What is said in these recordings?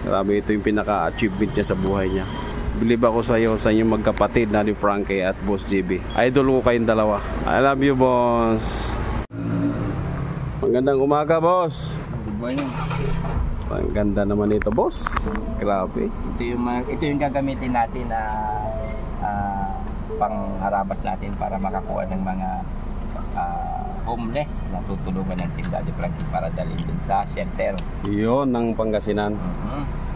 Grabe, ito yung pinaka-achievement niya sa buhay niya. Believe ako sa inyong magkapatid na ni Frankie at Boss JB. Idol ko kayong dalawa. I love you, boss. Magandang umaga, boss. Good morning. Ang ganda naman ito, boss. Grabe. Ito yung gagamitin natin na pangharabas natin para makakuha ng mga homeless na tutulungan ng Team Daddy Frankie para dalhin din sa shelter. Iyon ang Pangasinan.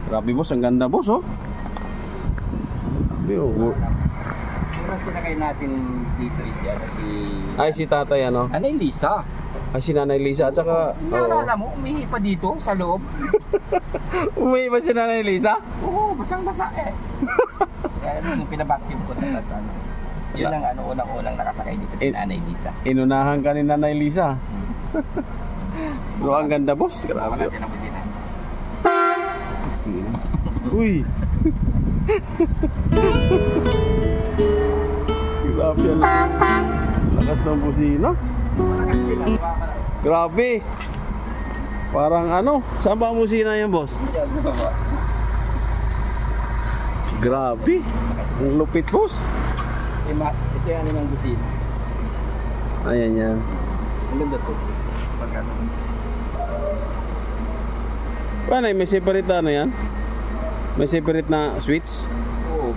Grabe, boss. Ang ganda, boss, oh. Unang sinakay natin dito si tatay, ano? Nanay Lisa. Ay, si Nanay Lisa at saka... Naalala mo, umihi pa dito sa loob. Umihi pa si Nanay Lisa? Oo, basang-basa eh. Kaya nung pinabacuum ko na ano. Yun ang unang-unang nakasakay dito si Nanay Lisa. Inunahan ka ni Nanay Lisa. Pero ang ganda, boss. Grabe. Natin ang busina. Uy. Grabe yan. Lakas ng busina. Grabe. Parang ano, saan ba ang busina yan, boss? Grabe. Ang lupit, boss. Ito yung ano ng busina. Ayan yan. Ang ganda to. Paano, may separate na ano yan? May separate na switch? Oo.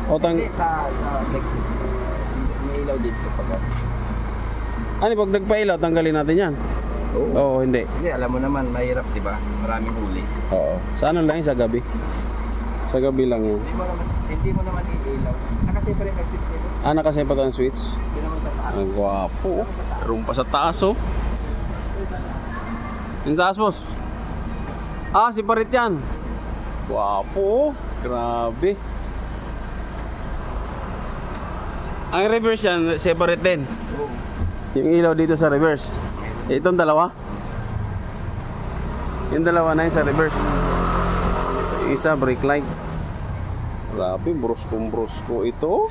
O Hindi, sa may ilaw dito pag ano, pag nagpailaw, tanggalin natin yan? Oo, hindi. Hindi, alam mo naman, mahirap, di ba? Maraming huli. Oo. Sa ano lang yun? Sa gabi? Sa gabi lang yun. Hindi mo naman i-ilaw. Nakaseparate ang switch nito. Ah, nakaseparate ang switch? Hindi naman sa taas. Ang gwapo. Room pa sa taas, oh. Yung taas, boss. Ah, separate yan. Gwapo, oh. Grabe. Ang reverse yan, separate din. Oo. Yung ilaw dito sa reverse. Itong dalawa. Yung dalawa na yun sa reverse. Isa, brake light. Grabe, brusko ito.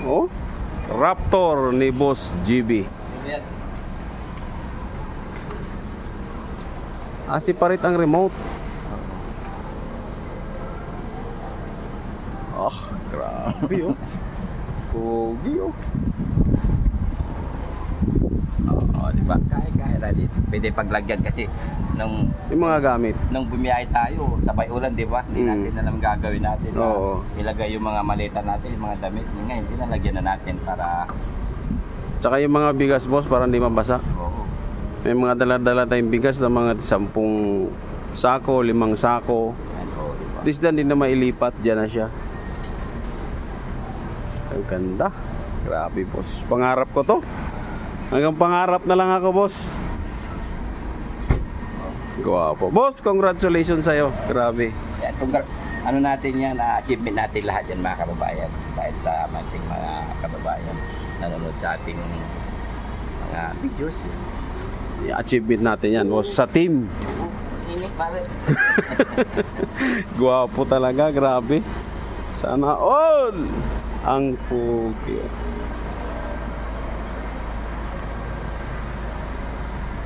Oh, Raptor ni Boss GB. Separate ang remote. Grabe, oh. Pogi, oh. Diba? Kaya na dito. Pwede paglagyan kasi nung yung mga gamit. Nung bumiyahe tayo, sabay ulan, di ba? Hindi natin alam gagawin natin. Oo. Ilagay yung mga maleta natin, yung mga damit. Ngayon, pinalagyan na natin para... Tsaka yung mga bigas, boss, para hindi mabasa. Oo. May mga dala-dala tayong bigas na mga 10 sako, 5 sako. Diba? This dan din na mailipat, dyan na siya. Ang ganda. Grabe, boss. Pangarap ko to. Hanggang pangarap na lang ako, boss. Gwapo. Boss, congratulations sa'yo. Grabe. Yan, ano natin yan, achievement natin lahat yan, mga kababayan. Dahil sa ating mga kababayan nanonood sa ating mga videos. I-achievement natin yan, boss. Sa team. Init, pare. Gwapo talaga, grabe. Sana all. Ang pugi.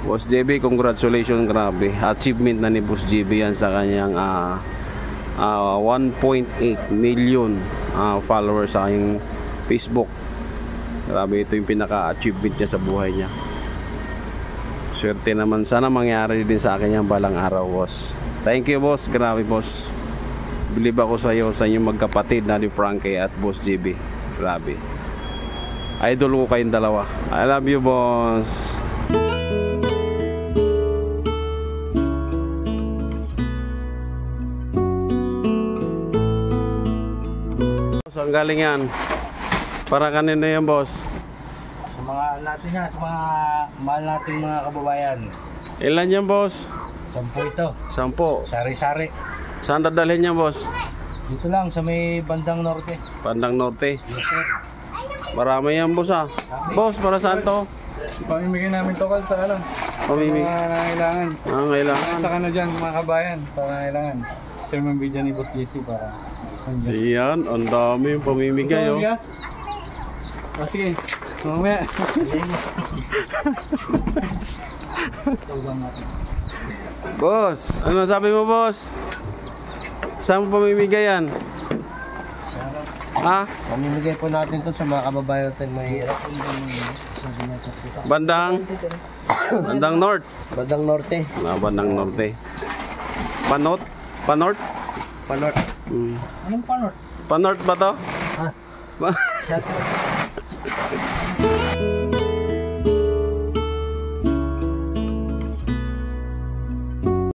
Boss JB, congratulations, grabe. Achievement na ni Boss JB yan sa kanyang 1.8 million followers sa kanyang Facebook. Grabe, ito yung pinaka-achievement niya sa buhay niya. Swerte naman, sana mangyari din sa akin yung balang araw, boss. Thank you, boss. Grabe, boss. Believe ako sa inyong magkapatid na ni Frankie at Boss JB. Grabe. Idol ko kayong dalawa. I love you, boss. Saan galing yan? Para kanino yan, boss? Sa mga natin yan, sa mga mahal nating mga kababayan. Ilan yan, boss? 10 ito. 10. Sari-sari. Saan dadalhin yan, boss? Dito lang sa may bandang norte. Bandang norte. Yes, sir. Marami yan, boss, ah. Boss, para saan to? Pamimigay namin tokal sa ano? Pamimigay. Mga nangangailangan. Kailangan. Sa kano dyan, mga kabayan, sa nangangailangan. Share mo yung video ni Boss JC para... Ayan, ang dami yung pamimigay, oh. Gas? Sige, mamaya. Boss, ano sabi mo, boss? Saan mo pamimigay yan? Ha? Mamimigay po natin to sa mga kababayan natin mahirap. Bandang North. Bandang Norte. Bandang Norte. Panort? Panort? Panort. Hmm. Anong panort? Panort ba to? Ha? Ba- Shout out.